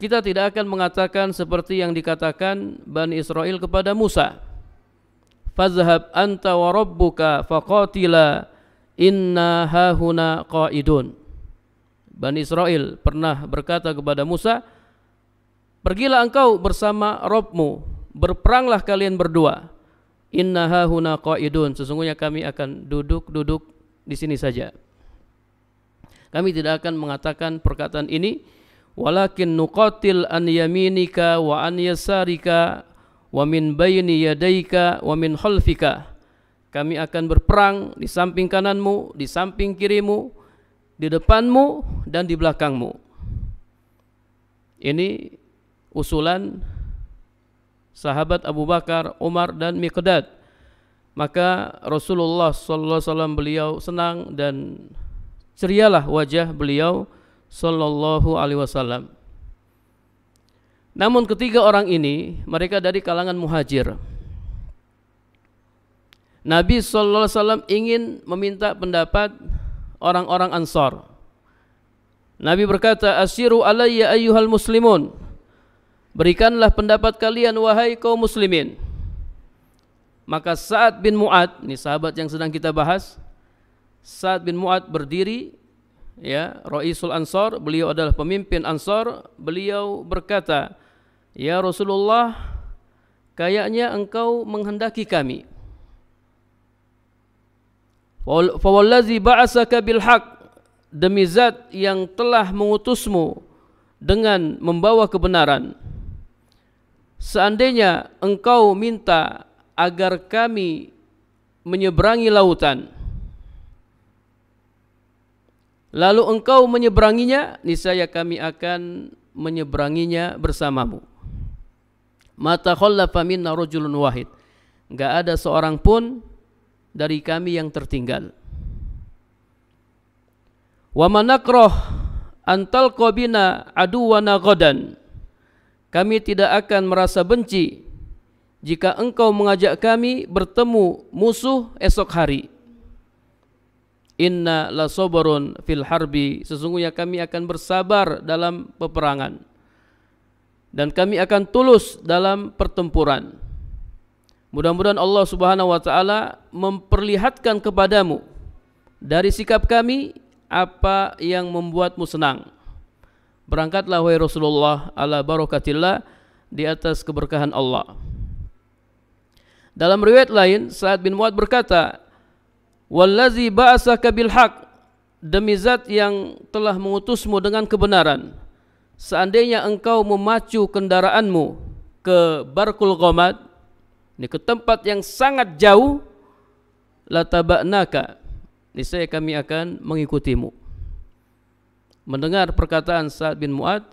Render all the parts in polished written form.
kita tidak akan mengatakan seperti yang dikatakan Bani Israel kepada Musa, fazhab anta wa rabbuka faqatila inna hahuna qaidun. Bani Israel pernah berkata kepada Musa, pergilah engkau bersama Rabbmu, berperanglah kalian berdua. Inna hahuna qaidun, sesungguhnya kami akan duduk di sini saja. Kami tidak akan mengatakan perkataan ini, walakin nuqatil an yaminika wa an yasarika wa min bayni yadayka wa min khalfika. Kami akan berperang di samping kananmu, di samping kirimu, di depanmu dan di belakangmu. Ini usulan sahabat Abu Bakar, Umar dan Miqdad. Maka Rasulullah sallallahu alaihi wasallam beliau senang dan cerialah wajah beliau sallallahu alaihi wasallam. Namun ketiga orang ini mereka dari kalangan muhajir. Nabi sallallahu alaihi wasallam ingin meminta pendapat orang-orang Ansar. Nabi berkata, "Asyiru alayya ayyuhal muslimun." Berikanlah pendapat kalian wahai kaum muslimin. Maka Sa'ad bin Mu'ad, ini sahabat yang sedang kita bahas, Sa'ad bin Mu'ad berdiri, ya, Raisul Ansar, beliau adalah pemimpin Ansar. Beliau berkata, "Ya Rasulullah, kayaknya engkau menghendaki kami. Fa wallazi ba'asaka bil haq, demi zat yang telah mengutusmu dengan membawa kebenaran. Seandainya engkau minta agar kami menyeberangi lautan, lalu engkau menyeberanginya, niscaya kami akan menyeberanginya bersamamu. Mata khallafa minna rajulun wahid." Enggak ada seorang pun dari kami yang tertinggal. Wa manakrah antal qabina aduwana ghadan. Kami tidak akan merasa benci jika engkau mengajak kami bertemu musuh esok hari. Inna la sabarun fil harbi, sesungguhnya kami akan bersabar dalam peperangan dan kami akan tulus dalam pertempuran. Mudah-mudahan Allah Subhanahu wa taala memperlihatkan kepadamu dari sikap kami apa yang membuatmu senang. Berangkatlah wahai Rasulullah ala barakatillah, di atas keberkahan Allah. Dalam riwayat lain, Sa'ad bin Mu'ad berkata, "Wallazi ba'asaka bil haq, demi zat yang telah mengutusmu dengan kebenaran, seandainya engkau memacu kendaraanmu ke Barkul Ghamad, ini ke tempat yang sangat jauh, lataba'naka, niscaya kami akan mengikutimu." Mendengar perkataan Sa'ad bin Mu'ad,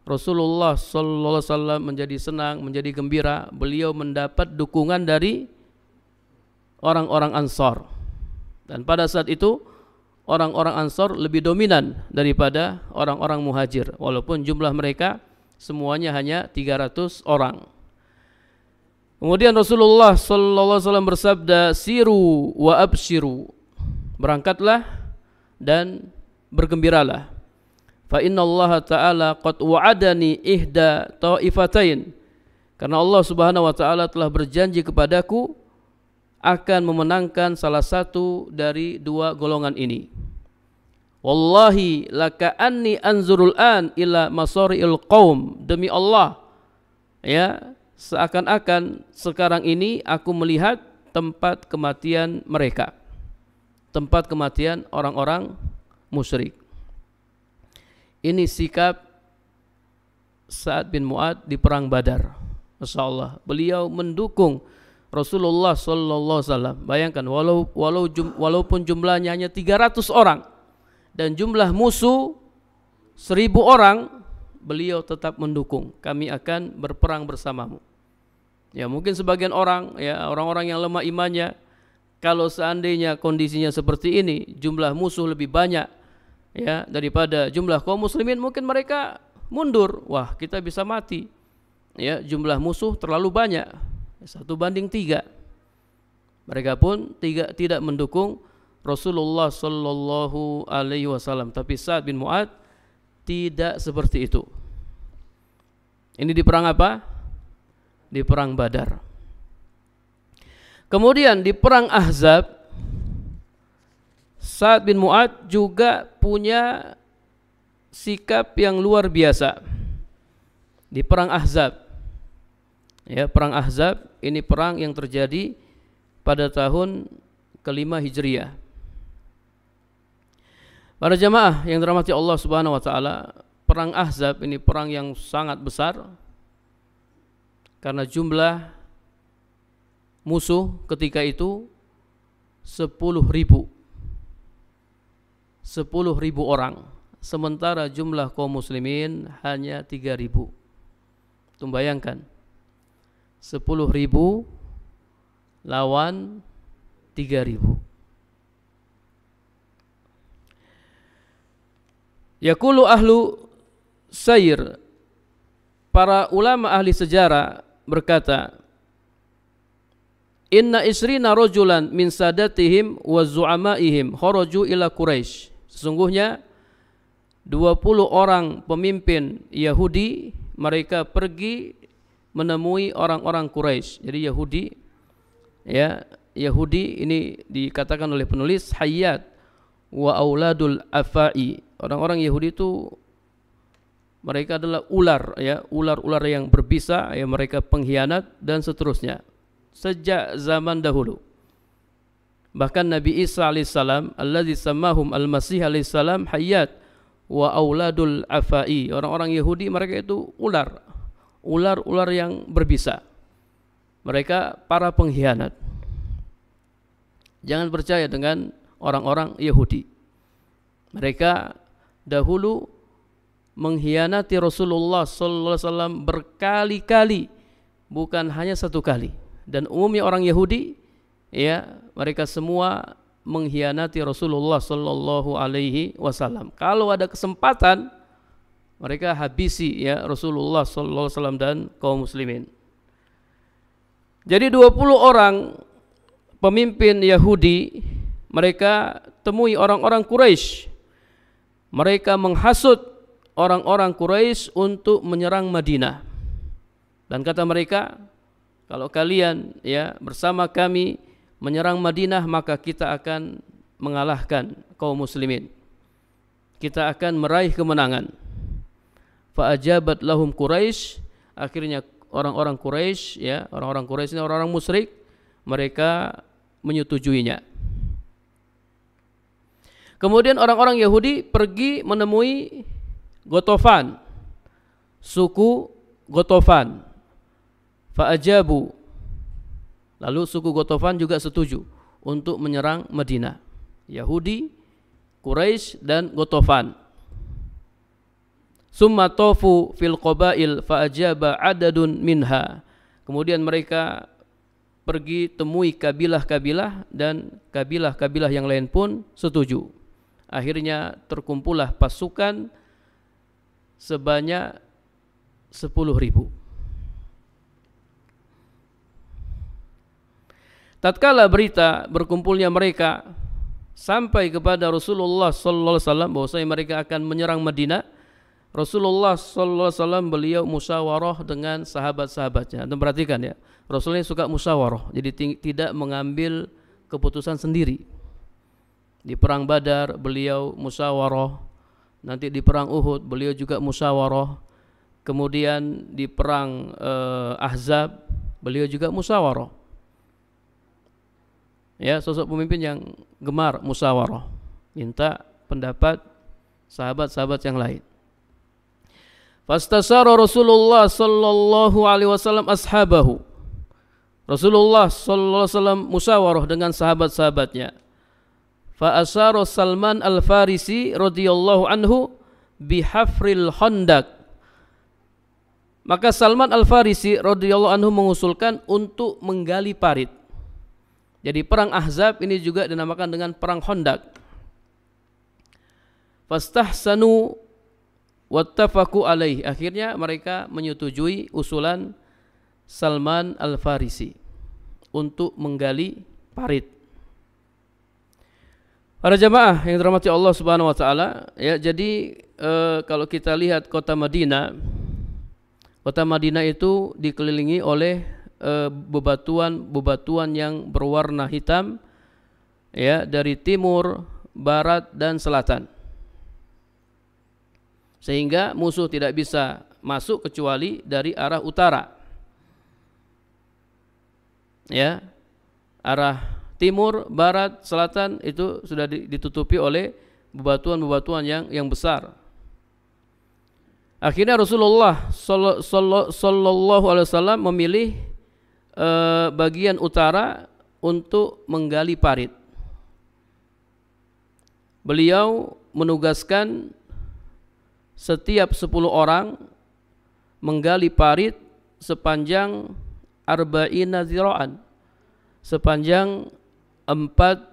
Rasulullah sallallahu alaihi wasallam menjadi senang, menjadi gembira. Beliau mendapat dukungan dari orang-orang Ansar. Dan pada saat itu orang-orang Ansar lebih dominan daripada orang-orang Muhajir, walaupun jumlah mereka semuanya hanya 300 orang. Kemudian Rasulullah sallallahu alaihi wasallam bersabda, "Siru wa abshiru." Berangkatlah dan bergembiralah. Fa inna Allah ta'ala qad wa'adani ihda ta'ifatain, karena Allah Subhanahu wa ta'ala telah berjanji kepadaku akan memenangkan salah satu dari dua golongan ini. Wallahi laka'anni anzurul an ila masari'il qaum, demi Allah, ya, seakan-akan sekarang ini aku melihat tempat kematian mereka, tempat kematian orang-orang musyrik. Ini sikap Sa'ad bin Mu'ad di perang Badar. Masya Allah, beliau mendukung Rasulullah sallallahu alaihi wasallam. Bayangkan, walaupun jumlahnya hanya 300 orang dan jumlah musuh 1000 orang, beliau tetap mendukung. Kami akan berperang bersamamu. Ya, mungkin sebagian orang, ya, orang-orang yang lemah imannya, kalau seandainya kondisinya seperti ini, jumlah musuh lebih banyak, ya, daripada jumlah kaum muslimin, mungkin mereka mundur. Wah, kita bisa mati, ya, jumlah musuh terlalu banyak, 1:3. Mereka pun tidak mendukung Rasulullah sallallahu alaihi wasallam. Tapi Sa'ad bin Mu'ad tidak seperti itu. Ini di perang apa? Di perang Badar. Kemudian di perang Ahzab, Sa'ad bin Mu'adz juga punya sikap yang luar biasa. Di perang Ahzab, ya, perang Ahzab ini perang yang terjadi pada tahun ke-5 Hijriah. Para jamaah yang dirahmati Allah Subhanahu wa taala, perang Ahzab ini perang yang sangat besar karena jumlah musuh ketika itu 10.000 orang, sementara jumlah kaum muslimin hanya 3.000. Tuh bayangkan, 10.000 lawan 3.000. Yaqulu ahlu sayr, para ulama ahli sejarah berkata, inna isrina rajulan min sadatihim wa zu'amaihim kharaju ila Quraisy. Sesungguhnya 20 orang pemimpin Yahudi mereka pergi menemui orang-orang Quraisy. Jadi Yahudi, ya, Yahudi ini dikatakan oleh penulis hayyat wa auladul afai. Orang-orang Yahudi itu mereka adalah ular, ya, ular-ular yang berbisa, ya, mereka pengkhianat dan seterusnya. Sejak zaman dahulu. Bahkan Nabi Isa alaihissalam, alladzi sammahum al-Masih alaihissalam hayyat wa auladul afai. Orang-orang Yahudi mereka itu ular, ular-ular yang berbisa. Mereka para pengkhianat. Jangan percaya dengan orang-orang Yahudi. Mereka dahulu mengkhianati Rasulullah sallallahu alaihi wasallam berkali-kali, bukan hanya satu kali. Dan umumnya orang Yahudi, ya, mereka semua mengkhianati Rasulullah sallallahu alaihi wasallam. Kalau ada kesempatan, mereka habisi, ya, Rasulullah sallallahu alaihi wasallam dan kaum muslimin. Jadi 20 orang pemimpin Yahudi mereka temui orang-orang Quraisy. Mereka menghasut orang-orang Quraisy untuk menyerang Madinah. Dan kata mereka, kalau kalian, ya, bersama kami menyerang Madinah, maka kita akan mengalahkan kaum muslimin. Kita akan meraih kemenangan. Fa'ajabat lahum Quraisy. Akhirnya orang-orang Quraisy, ya, orang-orang Quraisy ini orang-orang musyrik, mereka menyetujuinya. Kemudian orang-orang Yahudi pergi menemui Gotofan, suku Gotofan. Fa'ajabu. Lalu suku Gotofan juga setuju untuk menyerang Madinah. Yahudi, Quraisy dan Gotofan. Summa tofu fil qabail fa'ajaba adadun minha. Kemudian mereka pergi temui kabilah-kabilah dan kabilah-kabilah yang lain pun setuju. Akhirnya terkumpullah pasukan sebanyak 10.000. Tatkala berita berkumpulnya mereka sampai kepada Rasulullah sallallahu alaihi wasallam bahwasanya mereka akan menyerang Madinah, Rasulullah sallallahu alaihi wasallam beliau musyawarah dengan sahabat-sahabatnya. Dan perhatikan, ya, Rasulullah suka musyawarah, jadi tidak mengambil keputusan sendiri. Di perang Badar beliau musyawarah, nanti di perang Uhud beliau juga musyawarah, kemudian di perang Ahzab beliau juga musyawarah. Ya, sosok pemimpin yang gemar musyawarah, minta pendapat sahabat-sahabat yang lain. Fastasara Rasulullah sallallahu alaihi wasallam ashabahu. Rasulullah sallallahu alaihi wasallam musyawarah dengan sahabat-sahabatnya. Fa asyara Salman Al-Farisi radhiyallahu anhu bihafril khandaq. Maka Salman Al-Farisi radhiyallahu anhu mengusulkan untuk menggali parit. Jadi perang Ahzab ini juga dinamakan dengan perang Khandaq. Fastahsanu wattafaqu alaihi. Akhirnya mereka menyetujui usulan Salman Al-Farisi untuk menggali parit. Para jamaah yang dirahmati Allah Subhanahu wa taala, ya, jadi kalau kita lihat kota Madinah, Kota Madinah itu dikelilingi oleh bebatuan yang berwarna hitam, ya, dari timur, barat dan selatan. Sehingga musuh tidak bisa masuk kecuali dari arah utara. Ya, arah timur, barat, selatan itu sudah ditutupi oleh bebatuan-bebatuan yang besar. Akhirnya Rasulullah sallallahu alaihi wasallam memilih bagian utara untuk menggali parit. Beliau menugaskan setiap 10 orang menggali parit sepanjang arba'ina zira'an, sepanjang 40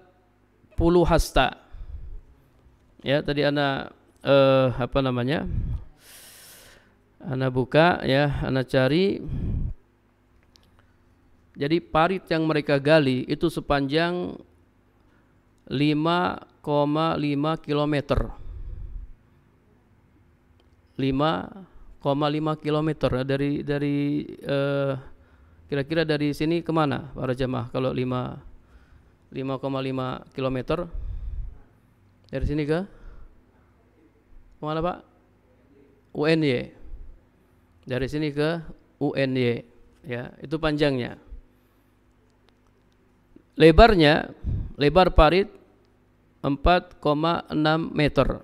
hasta. Ya, tadi ana ana buka, ya, ana cari. Jadi parit yang mereka gali itu sepanjang 5,5 kilometer. 5,5 kilometer dari kira-kira dari sini kemana para jamaah kalau 5,5 kilometer dari sini ke kemana Pak? UNY. Dari sini ke UNY, ya, itu panjangnya. Lebar parit 4,6 meter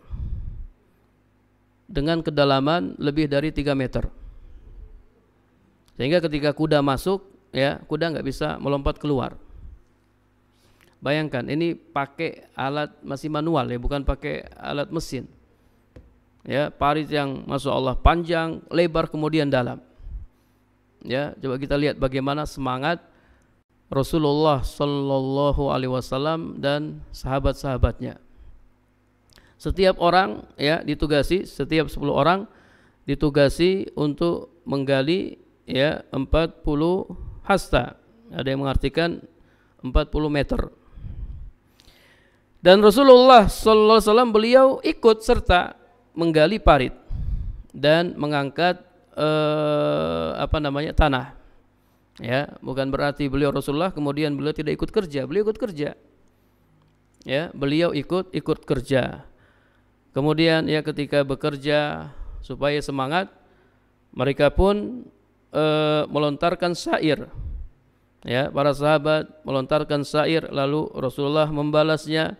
dengan kedalaman lebih dari 3 meter. Sehingga ketika kuda masuk, ya, kuda nggak bisa melompat keluar. Bayangkan, ini pakai alat masih manual, ya, bukan pakai alat mesin. Ya, parit yang masya Allah panjang, lebar, kemudian dalam. Ya, coba kita lihat bagaimana semangat Rasulullah sallallahu alaihi wasallam dan sahabat-sahabatnya. Setiap orang, ya, ditugasi, setiap 10 orang ditugasi untuk menggali, ya, 40 hasta. Ada yang mengartikan 40 meter. Dan Rasulullah sallallahu alaihi wasallam beliau ikut serta menggali parit dan mengangkat tanah. Ya, bukan berarti beliau Rasulullah kemudian beliau tidak ikut kerja, beliau ikut kerja. Ya, beliau ikut kerja. Kemudian, ya, ketika bekerja supaya semangat, mereka pun melontarkan syair. Ya, para sahabat melontarkan syair, lalu Rasulullah membalasnya.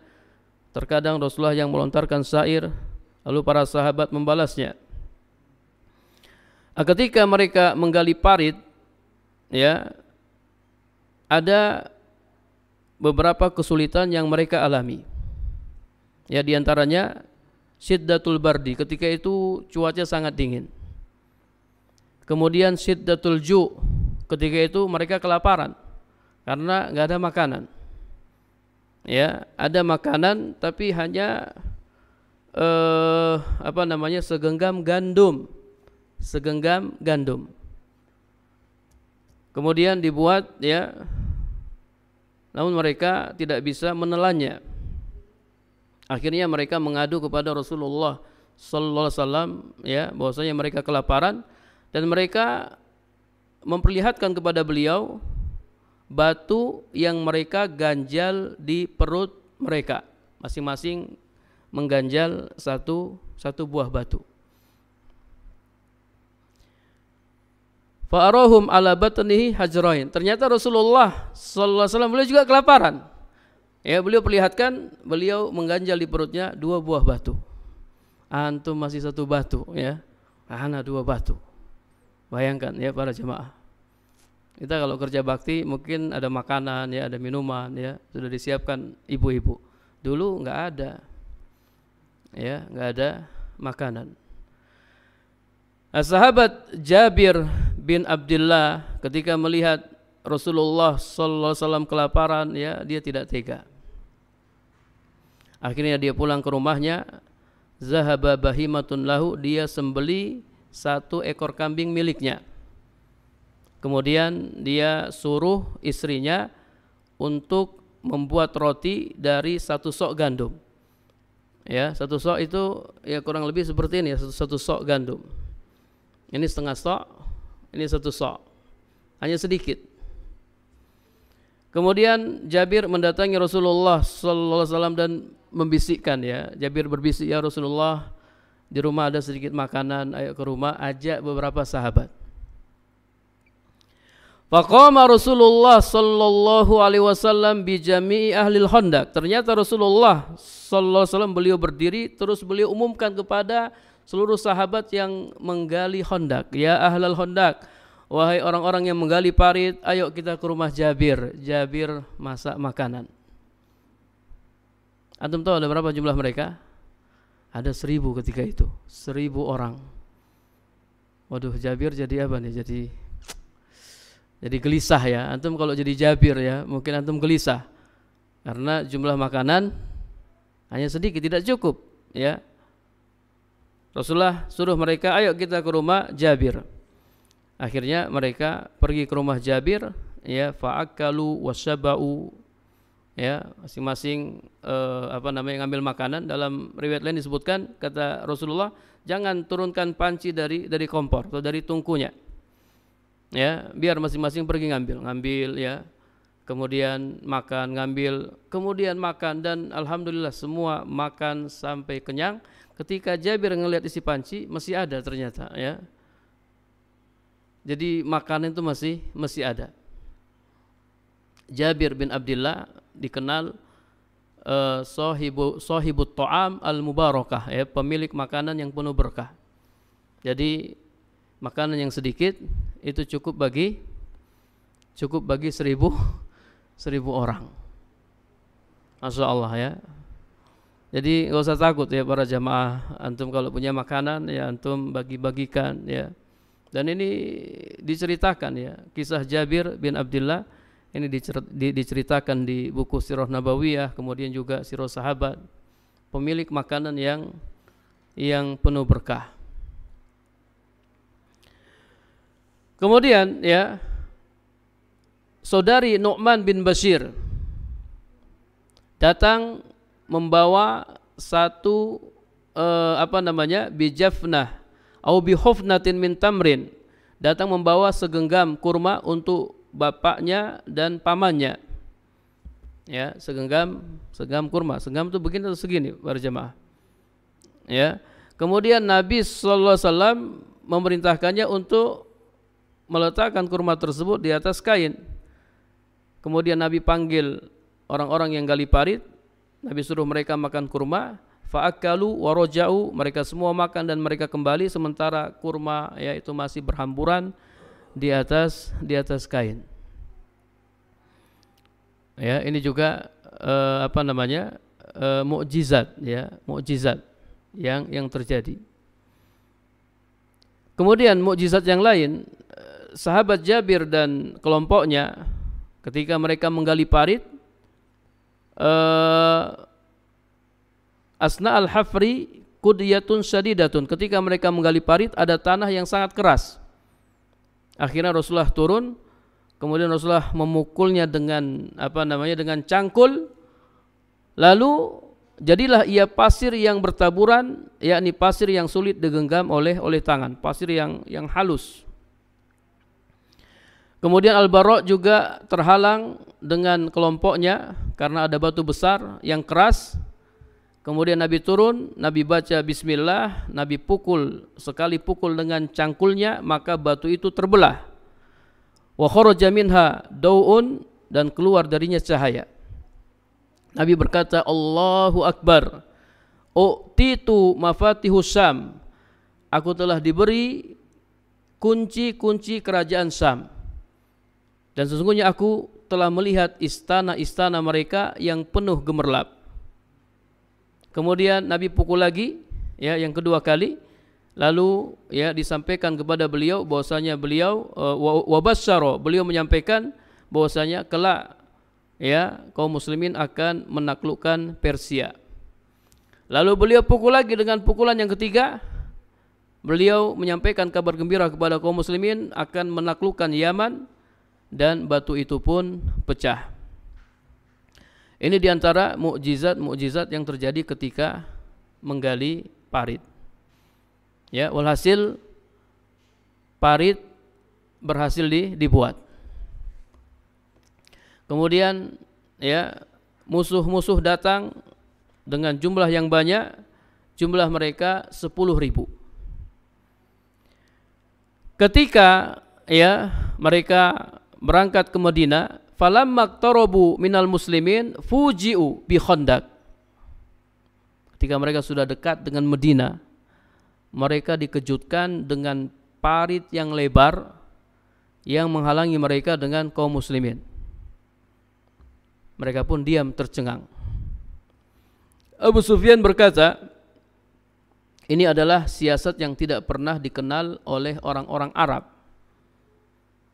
Terkadang Rasulullah yang melontarkan syair, lalu para sahabat membalasnya. Ketika mereka menggali parit, ya, ada beberapa kesulitan yang mereka alami. Ya, diantaranya syiddatul bardi, ketika itu cuaca sangat dingin. Kemudian syiddatul ju', ketika itu mereka kelaparan karena nggak ada makanan. Ya, ada makanan tapi hanya segenggam gandum. Kemudian dibuat, ya, namun mereka tidak bisa menelannya. Akhirnya mereka mengadu kepada Rasulullah sallallahu alaihi wasallam, ya, bahwasanya mereka kelaparan dan mereka memperlihatkan kepada beliau batu yang mereka ganjal di perut mereka. Masing-masing mengganjal satu buah batu. Fa'arahum ala batnihi hajrain. Ternyata Rasulullah sallallahu alaihi wasallam beliau juga kelaparan. Ya, beliau perlihatkan, beliau mengganjal di perutnya 2 buah batu. Antum masih 1 batu, ya. Ana 2 batu. Bayangkan, ya, para jemaah. Kita kalau kerja bakti mungkin ada makanan, ya, ada minuman, ya, sudah disiapkan ibu-ibu. Dulu enggak ada. Ya, enggak ada makanan. Sahabat Jabir bin Abdullah ketika melihat Rasulullah sallallahu alaihi wasallam kelaparan, ya, dia tidak tega. Akhirnya dia pulang ke rumahnya, zahaba bahimatun lahu, dia sembeli 1 ekor kambing miliknya. Kemudian dia suruh istrinya untuk membuat roti dari 1 sok gandum. Ya, 1 sok itu, ya, kurang lebih seperti ini, ya, 1 sok gandum. Ini setengah sok, Ini 1 sa'. Hanya sedikit. Kemudian Jabir mendatangi Rasulullah sallallahu alaihi wasallam dan membisikkan, ya. Jabir berbisik, "Ya Rasulullah, di rumah ada sedikit makanan, ayo ke rumah, ajak beberapa sahabat." Faqama Rasulullah sallallahu alaihi wasallam bi jami'i ahlil Khandaq. Ternyata Rasulullah sallallahu alaihi wasallam beliau berdiri, terus beliau umumkan kepada seluruh sahabat yang menggali Khandaq, "Ya ahlal Khandaq, wahai orang-orang yang menggali parit, ayo kita ke rumah Jabir. Jabir masak makanan." Antum tahu ada berapa jumlah mereka? Ada 1000 ketika itu, 1000 orang. Waduh, Jabir jadi apa nih? Jadi gelisah, ya. Antum kalau jadi Jabir, ya, mungkin antum gelisah karena jumlah makanan hanya sedikit, tidak cukup, ya. Rasulullah suruh mereka, "Ayo kita ke rumah Jabir." Akhirnya mereka pergi ke rumah Jabir, ya, fa'akalu wasyaba'u, ya, masing-masing ngambil makanan. Dalam riwayat lain disebutkan, kata Rasulullah, "Jangan turunkan panci dari kompor atau dari tungkunya. Ya, biar masing-masing pergi ngambil, ya. Kemudian makan, ngambil, kemudian makan, dan alhamdulillah semua makan sampai kenyang. Ketika Jabir ngelihat isi panci, masih ada ternyata, ya. Jadi makanan itu masih ada. Jabir bin Abdullah dikenal sahibut ta'am al-mubarakah, ya, pemilik makanan yang penuh berkah. Jadi makanan yang sedikit itu cukup bagi 1000 orang. Masya Allah, ya. Jadi nggak usah takut, ya, para jamaah. Antum kalau punya makanan, ya, antum bagi-bagikan, ya. Dan ini diceritakan, ya, kisah Jabir bin Abdullah ini diceritakan di buku Sirah Nabawiyah, kemudian juga Sirah Sahabat, pemilik makanan yang penuh berkah. Kemudian, ya, saudari Nu'man bin Bashir datang membawa satu bijafnah au bihufnatin min tamrin, datang membawa segenggam kurma untuk bapaknya dan pamannya, ya, segenggam kurma. Segenggam itu begini atau segini, para jemaah, ya. Kemudian Nabi sallallahu alaihi wasallam memerintahkannya untuk meletakkan kurma tersebut di atas kain. Kemudian Nabi panggil orang-orang yang gali parit, Nabi suruh mereka makan kurma, fa'akalu wa raja'u, mereka semua makan dan mereka kembali, sementara kurma, ya, itu masih berhamburan di atas kain. Ya, ini juga mukjizat, ya, mukjizat yang terjadi. Kemudian mukjizat yang lain, sahabat Jabir dan kelompoknya ketika mereka menggali parit, asna al-hafri qudiyatun syadidatun, ketika mereka menggali parit ada tanah yang sangat keras. Akhirnya Rasulullah turun, kemudian Rasulullah memukulnya dengan dengan cangkul, lalu jadilah ia pasir yang bertaburan, yakni pasir yang sulit digenggam oleh tangan, pasir yang halus. Kemudian Al-Bara' juga terhalang dengan kelompoknya karena ada batu besar yang keras. Kemudian Nabi turun, Nabi baca bismillah, Nabi sekali pukul dengan cangkulnya, maka batu itu terbelah. Wa kharaja minha daw'un, dan keluar darinya cahaya. Nabi berkata, Allahu Akbar, u'titu mafatihus Syam, aku telah diberi kunci-kunci kerajaan Syam. Dan sesungguhnya aku telah melihat istana-istana mereka yang penuh gemerlap. Kemudian Nabi pukul lagi, ya, yang kedua kali. Lalu, ya, disampaikan kepada beliau bahwasanya beliau wabasyara, beliau menyampaikan bahwasanya kelak, ya, kaum muslimin akan menaklukkan Persia. Lalu beliau pukul lagi dengan pukulan yang ketiga. Beliau menyampaikan kabar gembira kepada kaum muslimin akan menaklukkan Yaman, dan batu itu pun pecah. Ini diantara mukjizat yang terjadi ketika menggali parit. Ya, walhasil parit berhasil dibuat. Kemudian ya, musuh-musuh datang dengan jumlah yang banyak, jumlah mereka 10.000. Ketika ya mereka berangkat ke Madinah, falamma qtarabu minal muslimin fuji'u bi Khandaq. Ketika mereka sudah dekat dengan Madinah, mereka dikejutkan dengan parit yang lebar yang menghalangi mereka dengan kaum muslimin. Mereka pun diam tercengang. Abu Sufyan berkata, ini adalah siasat yang tidak pernah dikenal oleh orang-orang Arab.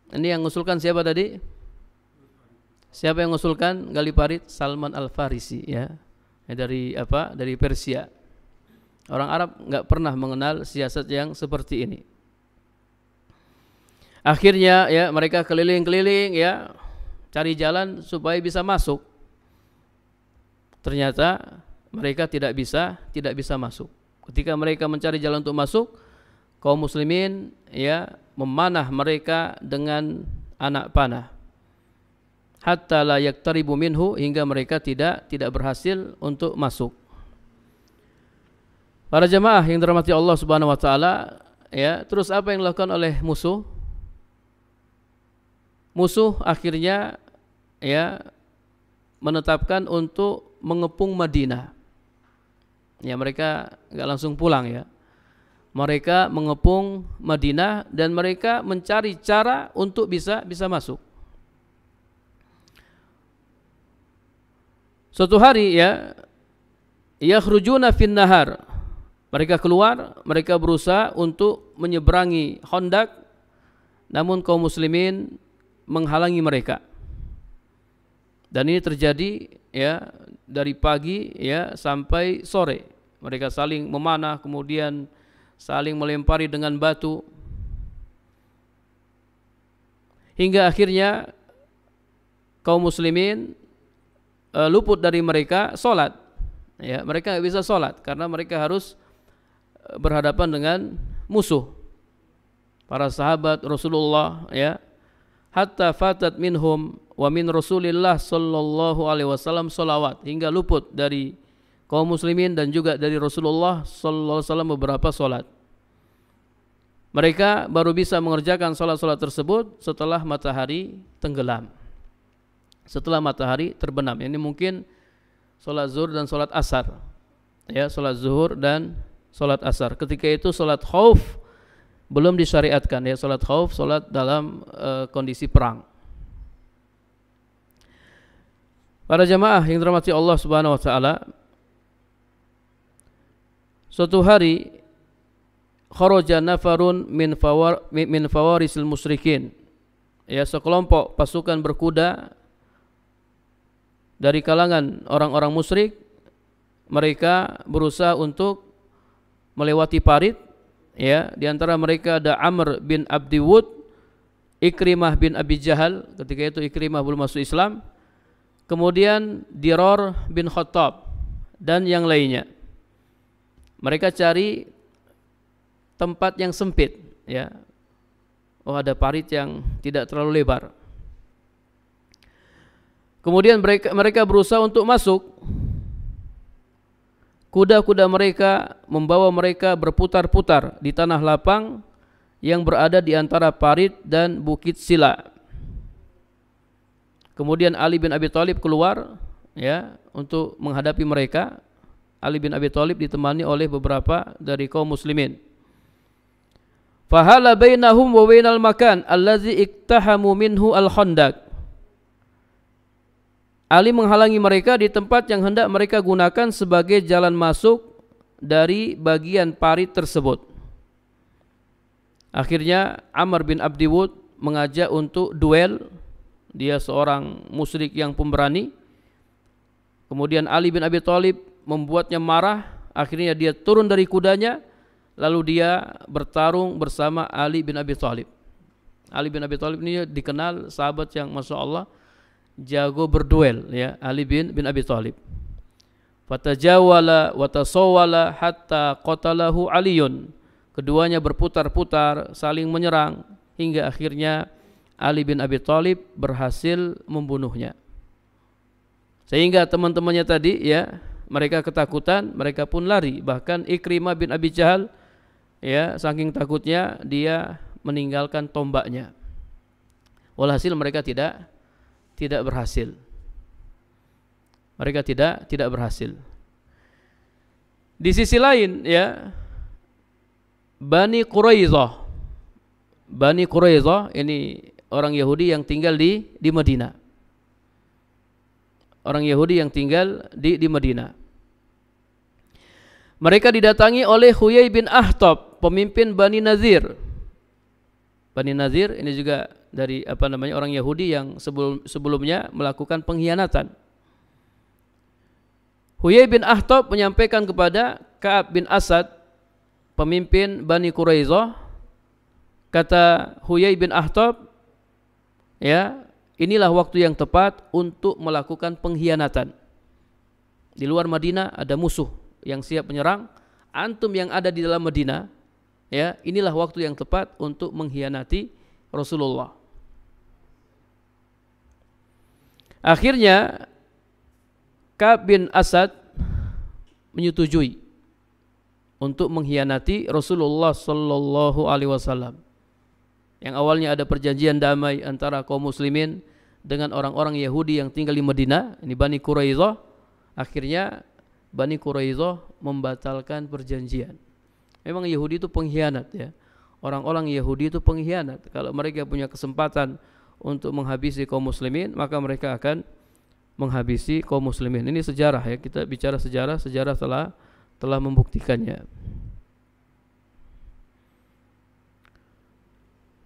Ini yang mengusulkan siapa tadi? Siapa yang mengusulkan gali parit? Salman Al-Farisi, ya. Dari apa? Dari Persia. Orang Arab enggak pernah mengenal siasat yang seperti ini. Akhirnya ya mereka keliling-keliling ya, cari jalan supaya bisa masuk. Ternyata mereka tidak bisa masuk. Ketika mereka mencari jalan untuk masuk, kaum muslimin ya memanah mereka dengan anak panah. Hatta la yaktaribu minhu, hingga mereka tidak berhasil untuk masuk. Para jemaah yang dirahmati Allah Subhanahu wa taala, ya, terus apa yang dilakukan oleh musuh? Musuh akhirnya ya menetapkan untuk mengepung Madinah. Ya, mereka enggak langsung pulang ya. Mereka mengepung Madinah dan mereka mencari cara untuk bisa masuk. Suatu hari ya, yakhrujuna fin nahar. Mereka keluar, mereka berusaha untuk menyeberangi Khandaq, namun kaum muslimin menghalangi mereka. Dan ini terjadi ya dari pagi ya sampai sore. Mereka saling memanah, kemudian saling melempari dengan batu, hingga akhirnya kaum muslimin luput dari mereka sholat. Ya, mereka tidak bisa sholat karena mereka harus berhadapan dengan musuh. Para sahabat Rasulullah ya, hatta fatat minhum wa min Rasulillah sallallahu alaihi wasallam sholawat, hingga luput dari kaum muslimin dan juga dari Rasulullah sallallahu alaihi wasallam beberapa sholat. Mereka baru bisa mengerjakan sholat-sholat tersebut setelah matahari tenggelam, setelah matahari terbenam. Ini mungkin sholat zuhur dan sholat asar, ya, sholat zuhur dan sholat asar. Ketika itu sholat khauf belum disyariatkan, ya, sholat khauf, sholat dalam kondisi perang. Para jamaah yang dirahmati Allah Subhanahu wa taala, suatu hari kharaja nafarun min fawarisil musyrikin, ya, sekelompok pasukan berkuda dari kalangan orang-orang musyrik. Mereka berusaha untuk melewati parit, ya, di antara mereka ada Amr bin Abdi Wud, Ikrimah bin Abi Jahal, ketika itu Ikrimah belum masuk Islam, kemudian Dirar bin Khattab dan yang lainnya. Mereka cari tempat yang sempit, ya. Oh, ada parit yang tidak terlalu lebar. Kemudian mereka berusaha untuk masuk. Kuda-kuda mereka membawa mereka berputar-putar di tanah lapang yang berada di antara parit dan bukit Sila. Kemudian Ali bin Abi Thalib keluar, ya, untuk menghadapi mereka. Ali bin Abi Thalib ditemani oleh beberapa dari kaum muslimin. Fahala bainahum wa bainal makan allazi iktahamu minhu al-Khandaq. Ali menghalangi mereka di tempat yang hendak mereka gunakan sebagai jalan masuk dari bagian parit tersebut. Akhirnya Amr bin Abdi Wud mengajak untuk duel. Dia seorang musyrik yang pemberani. Kemudian Ali bin Abi Thalib membuatnya marah. Akhirnya dia turun dari kudanya, lalu dia bertarung bersama Ali bin Abi Thalib. Ali bin Abi Thalib ini dikenal sahabat yang Masya Allah jago berduel, ya, Ali bin Abi Thalib. Fatajawala wa tasawwala hatta qatalahu Aliyun. Keduanya berputar-putar saling menyerang hingga akhirnya Ali bin Abi Thalib berhasil membunuhnya. Sehingga teman-temannya tadi ya, mereka ketakutan, mereka pun lari. Bahkan Ikrimah bin Abi Jahal ya, saking takutnya dia meninggalkan tombaknya. Walhasil mereka tidak berhasil. Mereka tidak berhasil. Di sisi lain ya, Bani Quraidah ini orang Yahudi yang tinggal di Madinah. Orang Yahudi yang tinggal di Madinah. Mereka didatangi oleh Huyai bin Akhtab, pemimpin Bani Nazir. Bani Nazir ini juga dari orang Yahudi yang sebelumnya melakukan pengkhianatan. Huyai bin Akhtab menyampaikan kepada Ka'ab bin Asad, pemimpin Bani Quraidah, kata Huyai bin Akhtab, ya, inilah waktu yang tepat untuk melakukan pengkhianatan. Di luar Madinah ada musuh yang siap menyerang, antum yang ada di dalam Madinah, ya, inilah waktu yang tepat untuk mengkhianati Rasulullah. Akhirnya Ka'ab bin Asad menyetujui untuk mengkhianati Rasulullah sallallahu alaihi wasallam. Yang awalnya ada perjanjian damai antara kaum muslimin dengan orang-orang Yahudi yang tinggal di Madinah, ini Bani Quraidah, akhirnya Bani Quraidah membatalkan perjanjian. Memang Yahudi itu pengkhianat ya. Orang-orang Yahudi itu pengkhianat. Kalau mereka punya kesempatan untuk menghabisi kaum muslimin, maka mereka akan menghabisi kaum muslimin. Ini sejarah ya, kita bicara sejarah telah membuktikannya.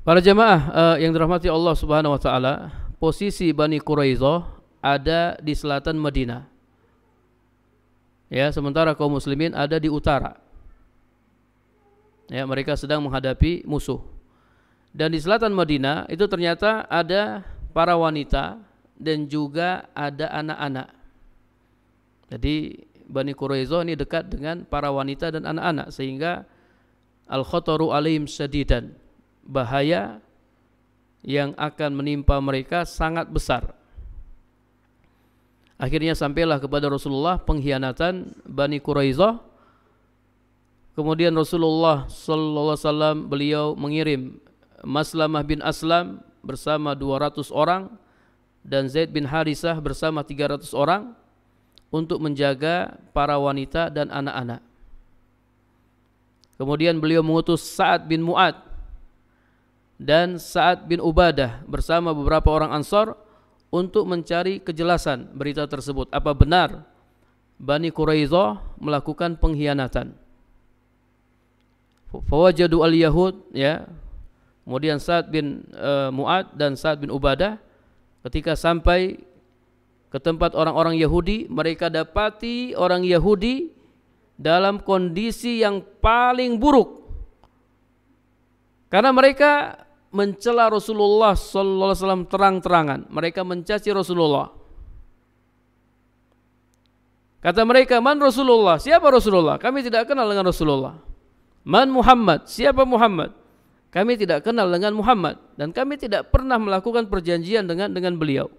Para jamaah yang dirahmati Allah Subhanahu wa taala, posisi Bani Quraidah ada di selatan Madinah. Ya, sementara kaum muslimin ada di utara. Ya, mereka sedang menghadapi musuh. Dan di selatan Madinah itu ternyata ada para wanita dan juga ada anak-anak. Jadi Bani Quraidah ini dekat dengan para wanita dan anak-anak, sehingga al-khataru alaihim syadidan, bahaya yang akan menimpa mereka sangat besar. Akhirnya sampailah kepada Rasulullah pengkhianatan Bani Quraidah. Kemudian Rasulullah sallallahu alaihi wasallam beliau mengirim Maslamah bin Aslam bersama 200 orang dan Zaid bin Harisah bersama 300 orang untuk menjaga para wanita dan anak-anak. Kemudian beliau mengutus Sa'ad bin Mu'ad dan Sa'ad bin Ubadah bersama beberapa orang Ansar untuk mencari kejelasan berita tersebut. Apa benar Bani Quraidah melakukan pengkhianatan? Fawajadu al-Yahud, ya. Kemudian Sa'ad bin Mu'ad dan Sa'ad bin Ubadah ketika sampai ke tempat orang-orang Yahudi, mereka dapati orang Yahudi dalam kondisi yang paling buruk. Karena mereka mencela Rasulullah sallallahu alaihi wasallam terang-terangan. Mereka mencaci Rasulullah. Kata mereka, "Man Rasulullah?" Siapa Rasulullah? Kami tidak kenal dengan Rasulullah. "Man Muhammad?" Siapa Muhammad? Kami tidak kenal dengan Muhammad dan kami tidak pernah melakukan perjanjian dengan beliau.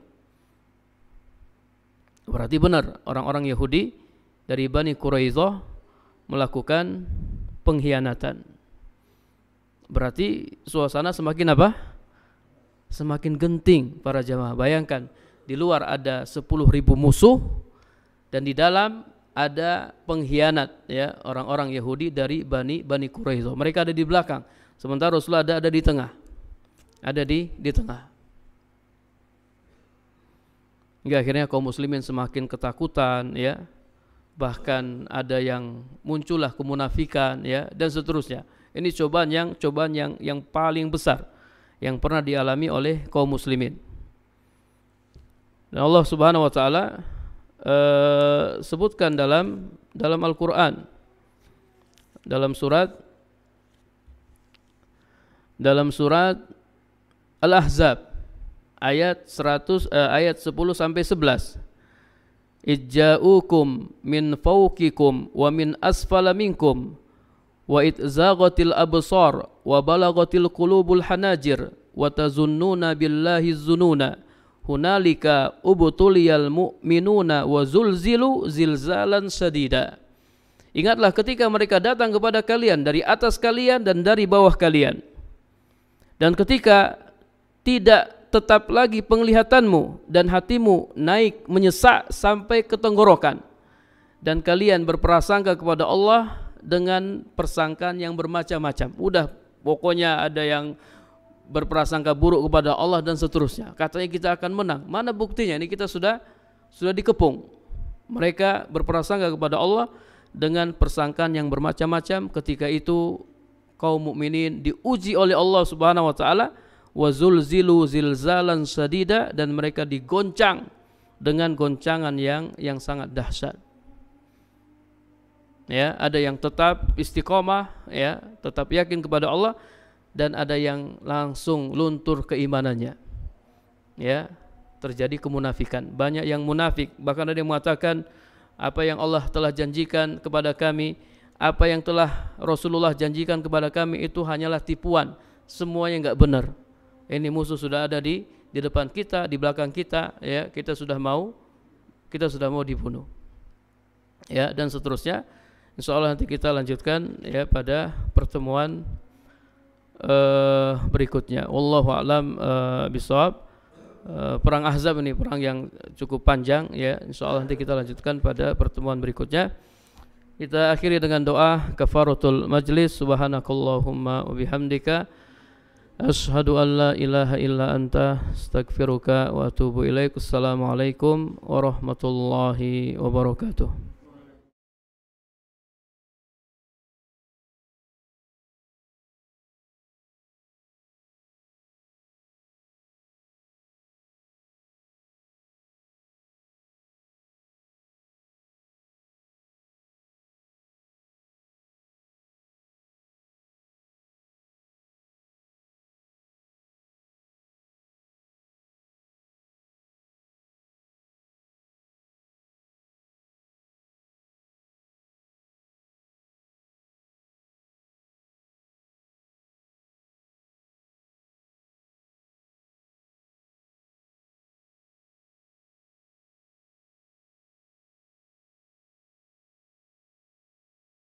Berarti benar orang-orang Yahudi dari Bani Quraidah melakukan pengkhianatan. Berarti suasana semakin apa? Semakin genting para jamaah. Bayangkan, di luar ada 10.000 musuh dan di dalam ada pengkhianat ya, orang-orang Yahudi dari Bani Quraidah. Mereka ada di belakang, sementara Rasulullah ada di tengah. Ada di tengah. Hingga akhirnya kaum muslimin semakin ketakutan ya. Bahkan ada yang muncullah kemunafikan ya, dan seterusnya. Ini cobaan yang paling besar yang pernah dialami oleh kaum muslimin. Dan Allah Subhanahu wa taala sebutkan dalam Al-Qur'an, dalam surat Al-Ahzab ayat 10 sampai 11. Ijja'ukum min fawqikum wa min asfala minkum wa idzaghatil absar wa balaghatil qulubul hanajir wa tazunnuna billahi zununa hunalika ubtuliyal mu'minuna wa zulzilu zilzalan sadida. Ingatlah ketika mereka datang kepada kalian dari atas kalian dan dari bawah kalian, dan ketika tidak tetap lagi penglihatanmu dan hatimu naik menyesak sampai ke tenggorokan, dan kalian berprasangka kepada Allah dengan persangkaan yang bermacam-macam. Udah, pokoknya ada yang berprasangka buruk kepada Allah dan seterusnya. Katanya kita akan menang. Mana buktinya? Ini kita sudah dikepung. Mereka berprasangka kepada Allah dengan persangkaan yang bermacam-macam. Ketika itu kaum mukminin diuji oleh Allah Subhanahu wa taala, wa zulzilu zilzalan sadida, dan mereka digoncang dengan goncangan yang sangat dahsyat. Ya, ada yang tetap istiqomah, ya, tetap yakin kepada Allah, dan ada yang langsung luntur keimanannya. Ya, terjadi kemunafikan. Banyak yang munafik, bahkan ada yang mengatakan apa yang Allah telah janjikan kepada kami, apa yang telah Rasulullah janjikan kepada kami itu hanyalah tipuan, semuanya enggak benar. Ini musuh sudah ada di depan kita, di belakang kita, ya, kita sudah mau dibunuh. Ya, dan seterusnya. Insyaallah nanti kita lanjutkan, ya, pada pertemuan berikutnya. Wallahu a'lam bishawab. Perang Ahzab ini perang yang cukup panjang, ya. Insyaallah nanti kita lanjutkan pada pertemuan berikutnya. Kita akhiri dengan doa kafaratul majlis. Subhanakallahumma wa bihamdika asyhadu an la ilaha illa anta astaghfiruka wa atubu ilaik. Assalamualaikum warahmatullahi wabarakatuh.